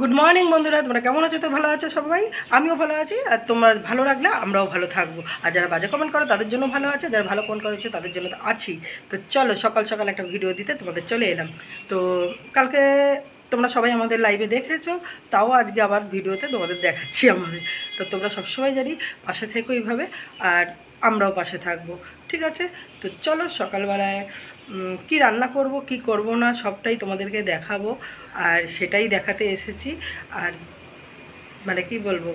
Good morning বন্ধুরা, তোমরা কেমন আছো? তো ভালো আছো সবাই, আমিও ভালো আছি। আর তোমরা ভালো রাখলে আমরাও ভালো থাকবো। আর যারা বাজে কমেন্ট করো তাদের জন্য ভালো আছে, যারা ভালো কমেন্ট করেছো তাদের জন্য তো আছি। তো চলো সকাল সকাল একটা ভিডিও দিতে তোমাদের চলে এলাম। তো কালকে তোমরা সবাই আমাদের লাইভে দেখেছো, তাও আজকে আবার ভিডিওতে তোমাদের দেখাচ্ছি আমাদের। তো তোমরা সবসময় জানি পাশে থেকো এইভাবে, আর আমরাও পাশে থাকবো, ঠিক আছে? তো চলো সকালবেলায় কি রান্না করব কি করব না সবটাই তোমাদেরকে দেখাবো, আর সেটাই দেখাতে এসেছি। আর মানে কি বলবো,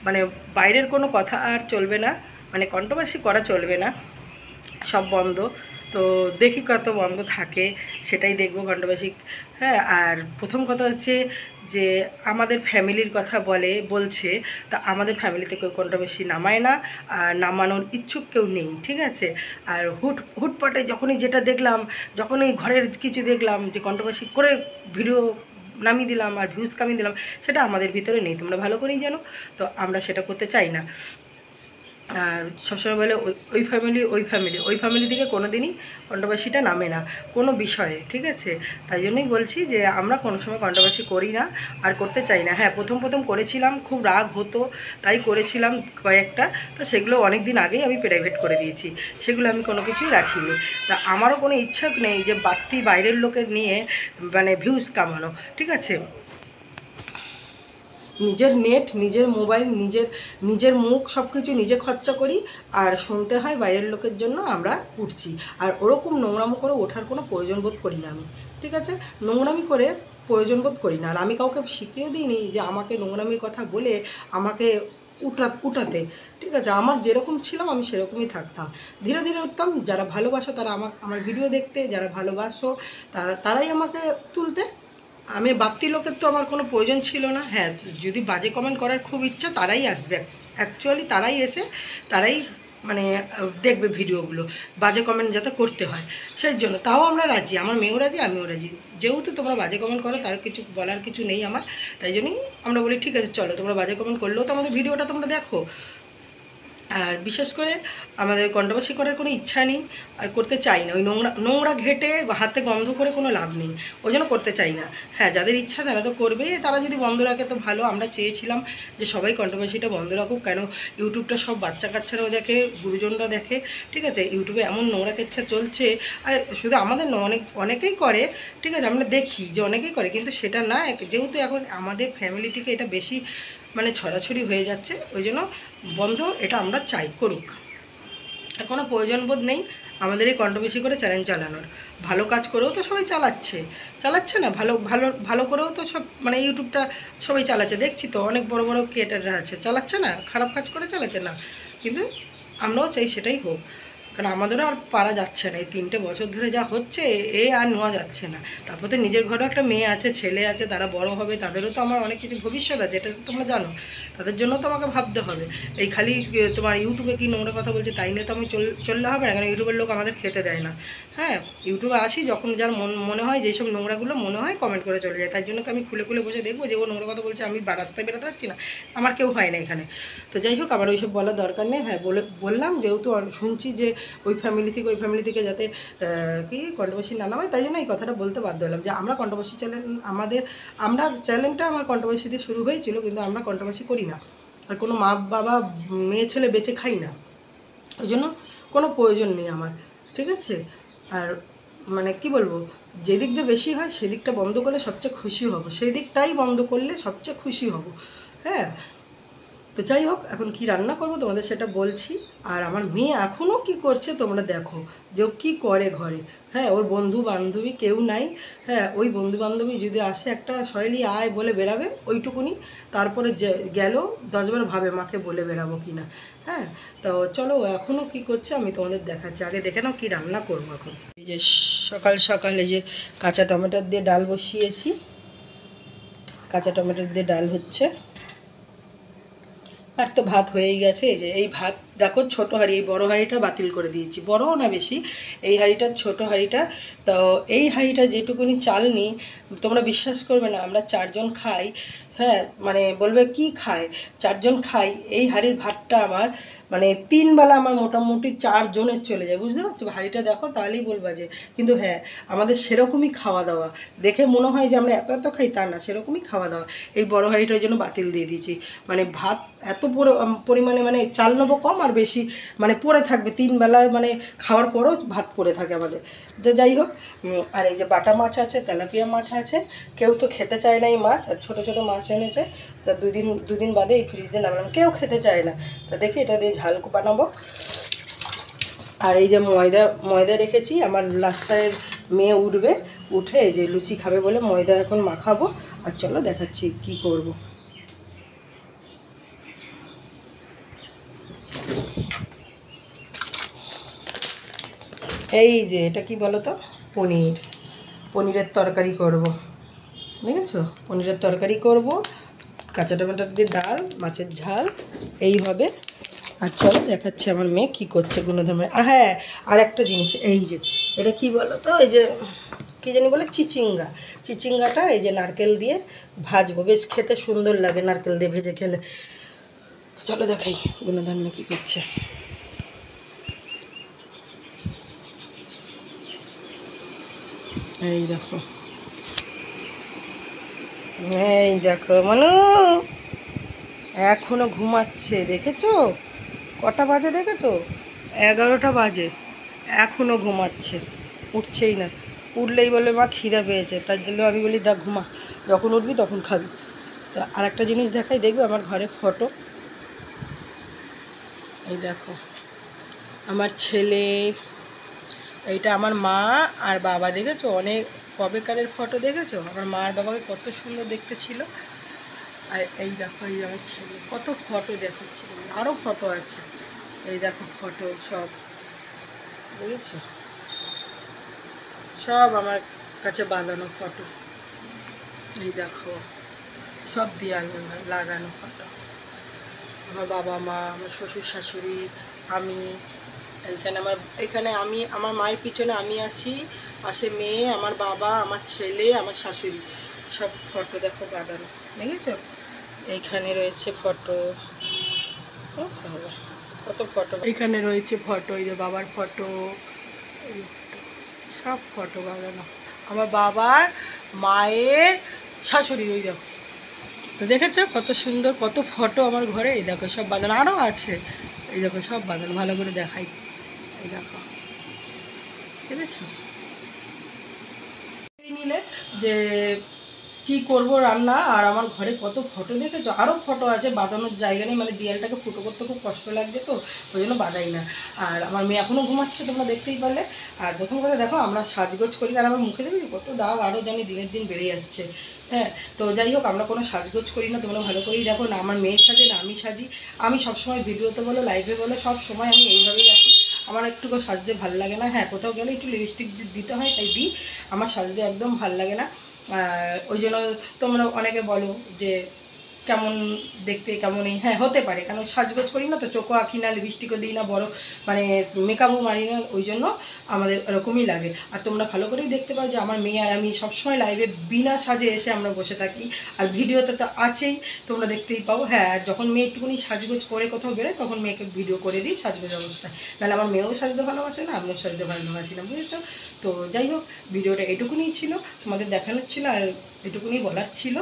মানে বাইরের কোনো কথা আর চলবে না, মানে কন্ট্রোভার্সি করা চলবে না, সব বন্ধ। তো দেখি কত বন্ধ থাকে, সেটাই দেখবো কন্ট্রোভার্সি। হ্যাঁ, আর প্রথম কথা হচ্ছে যে আমাদের ফ্যামিলির কথা বলছে, তা আমাদের ফ্যামিলিতে কেউ কন্ট্রোভার্সি নামায় না, আর নামানোর ইচ্ছুক কেউ নেই, ঠিক আছে? আর হুটপাটে যখনই যেটা দেখলাম, যখনই ঘরের কিছু দেখলাম যে কন্ট্রোভার্সি করে ভিডিও নামিয়ে দিলাম আর ভিউজ কামিয়ে দিলাম, সেটা আমাদের ভিতরে নেই, তোমরা ভালো করেই জানো। তো আমরা সেটা করতে চাই না। আর সবসময় বলে ওই ফ্যামিলি থেকে কোনো দিনই কন্ট্রোভার্সিটা নামে না কোনো বিষয়ে, ঠিক আছে? তাই জন্যই বলছি যে আমরা কোনো সময় কন্ট্রোভার্সি করি না আর করতে চাই না। হ্যাঁ, প্রথম করেছিলাম, খুব রাগ হতো তাই করেছিলাম কয়েকটা, তো সেগুলো অনেক দিন আগেই আমি প্রাইভেট করে দিয়েছি, সেগুলো আমি কোনো কিছুই রাখিনি। তা আমারও কোনো ইচ্ছা নেই যে বাড়তি বাইরের লোকের নিয়ে মানে ভিউজ কামানো, ঠিক আছে? নিজের নেট, নিজের মোবাইল, নিজের মুখ সব কিছু নিজে খরচা করি, আর শুনতে হয় বাইরের লোকের জন্য আমরা উঠছি। আর ওরকম নোংরামো করে ওঠার কোনো প্রয়োজন বোধ করি না আমি, ঠিক আছে? নোংরামি করে প্রয়োজন বোধ করি না। আর আমি কাউকে শিখিয়েও দিইনি যে আমাকে নোংরামির কথা বলে আমাকে উঠাতে, ঠিক আছে? আমার যেরকম ছিলাম আমি সেরকমই থাকতাম, ধীরে ধীরে উঠতাম। যারা ভালোবাসো তারা আমার ভিডিও দেখতে, যারা ভালোবাসো তারাই আমাকে তুলতে। আমি বাড়তি লোকের তো আমার কোনো প্রয়োজন ছিল না। হ্যাঁ, যদি বাজে কমেন্ট করার খুব ইচ্ছা তারাই আসবে, অ্যাকচুয়ালি তারাই এসে তারাই মানে দেখবে ভিডিওগুলো, বাজে কমেন্ট যাতে করতে হয় সেই জন্য। তাও আমরা রাজি, আমার মেয়েও রাজি, আমিও রাজি। যেহেতু তোমরা বাজে কমেন্ট করো তার কিছু বলার কিছু নেই আমার, তাই জন্যই আমরা বলি ঠিক আছে চলো, তোমরা বাজে কমেন্ট করলেও তো আমাদের ভিডিওটা তোমরা দেখো। আর বিশেষ করে আমাদের কন্ট্রোভার্সি করার কোনো ইচ্ছা নেই, আর করতে চাই না। ওই নোংরা ঘেটে হাতে গন্ধ করে কোনো লাভ নেই, ওই জন্য করতে চাই না। হ্যাঁ, যাদের ইচ্ছা তারা তো করবে, তারা যদি বন্ধ রাখে তো ভালো। আমরা চেয়েছিলাম যে সবাই কন্ট্রোভার্সিটা বন্ধ রাখুক, কেন ইউটিউবটা সব বাচ্চা কাচ্চারাও দেখে, গুরুজনরা দেখে, ঠিক আছে? ইউটিউবে এমন নোংরা কেচ্ছা চলছে, আর শুধু আমাদের না, অনেকেই করে, ঠিক আছে? আমরা দেখি যে অনেকেই করে, কিন্তু সেটা না, যেহেতু এখন আমাদের ফ্যামিলি থেকে এটা বেশি মানে ছড়াছড়ি হয়ে যাচ্ছে, ওই জন্য বন্ধ, এটা আমরা চাই করুক। আর কোনো প্রয়োজন বোধ নেই আমাদের এই কন্ট্রোভার্সি করে চ্যালেঞ্জ চালানোর। ভালো কাজ করেও তো সবাই চালাচ্ছে না, ভালো ভালো ভালো করেও তো সব মানে ইউটিউবটা সবাই চালাচ্ছে, দেখছি তো অনেক বড় বড় ক্রিয়েটাররা আছে, চালাচ্ছে না, খারাপ কাজ করে চালাচ্ছে না। কিন্তু আমরাও চাই সেটাই হোক, কারণ আমাদেরও আর পারা যাচ্ছে না, এই 3টে বছর ধরে যা হচ্ছে আর নেওয়া যাচ্ছে না। তারপর তো নিজের ঘরেও একটা মেয়ে আছে, ছেলে আছে, তারা বড় হবে, তাদেরও তো আমার অনেক কিছু ভবিষ্যৎ আছে, এটা তো তোমরা জানো। তাদের জন্য তো আমাকে ভাবতে হবে। এই খালি তোমার ইউটিউবে কি নোংরা কথা বলছে তাই নিয়ে তো আমি চললে হবে না, কারণ ইউটিউবের লোক আমাদের খেতে দেয় না। হ্যাঁ, ইউটিউবে আসি যখন যার মনে হয়, যেসব নোংরাগুলো মনে হয় কমেন্ট করে চলে যায়, তাই জন্য আমি খুলে খুলে বসে দেখবো যে ও নোংরা কথা বলছে, আমি রাস্তায় বেরোতে পারছি না, আমার কেউ হয় না এখানে। তো যাই হোক, আবার ওইসব বলার দরকার নেই। হ্যাঁ, বললাম যেহেতু শুনছি যে ওই ফ্যামিলি থেকে যাতে কি কন্ট্রোভার্সি না নামায়, তাই জন্য এই কথাটা বলতে বাধ্য হলাম যে আমরা কন্ট্রোভার্সি চ্যানেলটা আমার কন্ট্রোভার্সি দিয়ে শুরু হয়েছিল, কিন্তু আমরা কন্ট্রোভার্সি করি না। আর কোনো মা বাবা মেয়ে ছেলে বেঁচে খাই না, ওই জন্য কোনো প্রয়োজন নেই আমার, ঠিক আছে? আর মানে কি বলবো, যেদিক দিয়ে বেশি হয় সেদিকটা বন্ধ করলে সবচেয়ে খুশি হব, সেই দিকটাই বন্ধ করলে সবচেয়ে খুশি হব। হ্যাঁ, তো যাই হোক, এখন কি রান্না করব তোমাদের সেটা বলছি। আর আমার মেয়ে এখনও কি করছে তোমরা দেখো, যে ও কী করে ঘরে। হ্যাঁ, ওর বন্ধু বান্ধবী কেউ নাই। হ্যাঁ, ওই বন্ধু বান্ধবী যদি আসে একটা সহেলি আয় বলে বেরাবে ওইটুকুনি, তারপরে গেল 10বার ভাবে মাকে বলে বেরাবো কি না। হ্যাঁ, তো চলো এখনও কি করছে আমি তোমাদের দেখাচ্ছি, আগে দেখে নাও কী রান্না করবো এখন। এই যে সকাল সকাল এই যে কাঁচা টমেটোর দিয়ে ডাল বসিয়েছি, কাঁচা টমেটোর দিয়ে ডাল হচ্ছে, আর তো ভাত হয়েই গেছে। এই যে এই ভাত দেখো, ছোটো হাঁড়ি, এই বড়ো হাঁড়িটা বাতিল করে দিয়েছি, বড়ও না বেশি, এই হাঁড়িটা ছোটো হাঁড়িটা। তো এই হাঁড়িটা যেটুকুনি চাল নিই, তোমরা বিশ্বাস করবে না, আমরা 4 জন খাই। হ্যাঁ, মানে বলবে কি খায়, 4 জন খাই, এই হাঁড়ির ভাতটা আমার মানে 3 বেলা আমার মোটামুটি 4 জনের চলে যায়, বুঝতে পারছো? হাঁড়িটা দেখো তাহলেই বলবা যে, কিন্তু হ্যাঁ আমাদের সেরকমই খাওয়া দাওয়া, দেখে মনে হয় যে আমরা এত এত খাই, তা না, সেরকমই খাওয়া দাওয়া। এই বড় হাঁড়িটার জন্য বাতিল দিয়ে দিয়েছি, মানে ভাত এত পরিমাণে মানে চাল নেবো কম আর বেশি মানে পড়ে থাকবে 3 বেলায়, মানে খাওয়ার পরও ভাত পড়ে থাকে আমাদের। তো যাই হোক, আর এই যে বাটা মাছ আছে, তেলাপিয়া মাছ আছে, কেউ তো খেতে চায় না এই মাছ, আর ছোটো ছোটো মাছ এনেছে, তা দুদিন বাদে এই ফ্রিজ দিয়ে নামালাম, কেউ খেতে চায় না। তা দেখি এটা দিয়ে ঝাল বানাবো। আর এই যে ময়দা রেখেছি, আমার লাস্টারের মেয়ে উঠবে, উঠে এই যে লুচি খাবে বলে ময়দা এখন মাখাবো। আর চলো দেখাচ্ছি কি করব। এই যে এটা কি বলো তো, পনিরের তরকারি করব, দেখেছো? পনিরের তরকারি করব, কাঁচা টমেটো দিয়ে ডাল, মাছের ঝাল, এই হবে। আর চলো দেখাচ্ছি আমার মেয়ে কী করছে গুণধর্মে। হ্যাঁ, আর একটা জিনিস, এই যে এটা কি বলো তো, এই যে কী জানি বলে, চিচিঙ্গাটা এই যে নারকেল দিয়ে ভাজবো, বেশ খেতে সুন্দর লাগে নারকেল দিয়ে ভেজে খেলে। চলো দেখাই গুণধর্মে কী করছে। এই দেখো, এই দেখো মানু এখনো ঘুমাচ্ছে, দেখেছো? কটা বাজে দেখেছো? 11টা বাজে, এখনো ঘুমাচ্ছে, উঠছেই না। উঠলেই বলে মা খিদে পেয়েছে, তার জন্য আমি বলি দেখ ঘুমা, যখন উঠবি তখন খাবি। তা আর একটা জিনিস দেখাই, দেখবে আমার ঘরে ফটো, এই দেখো আমার ছেলে, এইটা আমার মা আর বাবা, দেখেছো? অনেক কবেকারের ফটো, দেখেছো? আমার মা আর বাবাকে কত সুন্দর দেখতে ছিল। আর এই দেখো এই আমার ছেলে, কত ফটো দেখাচ্ছে, আরও ফটো আছে, এই দেখো ফটো সব, বুঝেছো? সব আমার কাছে বাঁধানো ফটো, এই দেখো সব দেয়াল লাগানো ফটো, আমার বাবা মা, আমার শ্বশুর শাশুড়ি, আমি, এখানে আমি, আমার মায়ের পিছনে আমি আছি, পাশে মেয়ে, আমার বাবা, আমার ছেলে, আমার শাশুড়ি, সব ফটো দেখো বাঁধানো, দেখেছো? এইখানে রয়েছে ফটো, কত ফটো, এখানে রয়েছে ফটো, এই যে বাবার ফটো, সব ফটো বাঁধানো, আমার বাবার, মায়ের, শাশুড়ি, ওই দেখো। তো দেখেছো কত সুন্দর, কত ফটো আমার ঘরে, এই দেখো সব বাঁধানো, আরও আছে, এই দেখো সব বাঁধানো, ভালো করে দেখাই, এই দেখো, দেখেছো? এই নিলে যে কি করব রান্না, আর আমার ঘরে কত ফটো দেখেছো, আরও ফটো আছে, বাঁধানোর জায়গা নেই, মানে দেয়ালটাকে ফুটো করতে খুব কষ্ট লাগছে, তো ওই জন্য বাঁধাই না। আর আমার মেয়ে এখনও ঘুমাচ্ছে, তোমরা দেখতেই পারলে। আর প্রথম কথা দেখো, আমরা সাজগোজ করি, আর আমার মুখে দেখেছি কত দাগ, আরও জানি দিনের দিন বেড়ে যাচ্ছে। হ্যাঁ, তো যাই হোক, আমরা কোনো সাজগোজ করি না, তোমরা ভালো করেই দেখো, না আমার মেয়ে সাজে না আমি সাজি। আমি সবসময় ভিডিওতে বলো, লাইভে বলো, সব সময় আমি এইভাবেই আসি। আমার একটুকু সাজতে ভালো লাগে না, হ্যাঁ কোথাও গেলে একটু লিপস্টিক দিতে হয়, তাই দিই, আমার সাজতে একদম ভালো লাগে না। ওই জন্য তোমরা অনেকে বলো যে কেমন দেখতে, কেমনই, হ্যাঁ হতে পারে, কারণ সাজগোজ করি না তো, চোখও আঁকি না, লিপস্টিকও দিই না, বড় মানে মেকআপও মারি না, ওই জন্য আমাদের এরকমই লাগে। আর তোমরা ভালো করেই দেখতে পাও যে আমার মেয়ে আর আমি সবসময় লাইভে বিনা সাজে এসে আমরা বসে থাকি, আর ভিডিওতে তো আছেই, তোমরা দেখতেই পাও। হ্যাঁ, আর যখন মেয়ে একটুকুনি সাজগোজ করে কোথাও বেরোয়, তখন মেয়েকে ভিডিও করে দিই সাজগোজ অবস্থায়, নাহলে আমার মেয়েও সাজতে ভালোবাসে না, আমিও সাজতে ভালোবাসি না, বুঝেছো? তো যাই হোক, ভিডিওটা এটুকুনি ছিল, তোমাদের দেখানোর ছিল, আর এটুকুনি বলার ছিল।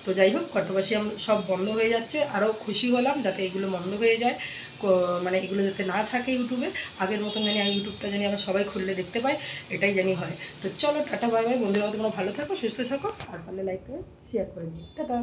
তো যাই হোক, কন্ট্রোভার্সি সব বন্ধ হয়ে যাচ্ছে, আরও খুশি হলাম যাতে এগুলো বন্ধ হয়ে যায়, মানে এগুলো যাতে না থাকে ইউটিউবে, আগের মতন জানি ইউটিউবটা জানি আবার সবাই খুললে দেখতে পায়, এটাই জানি হয়। তো চলো টাটা, বাই বাই বন্ধুরা, তোমরা ভালো থাকো, সুস্থ থাকো, আর পারলে লাইক করে শেয়ার করে দিও, টাটা।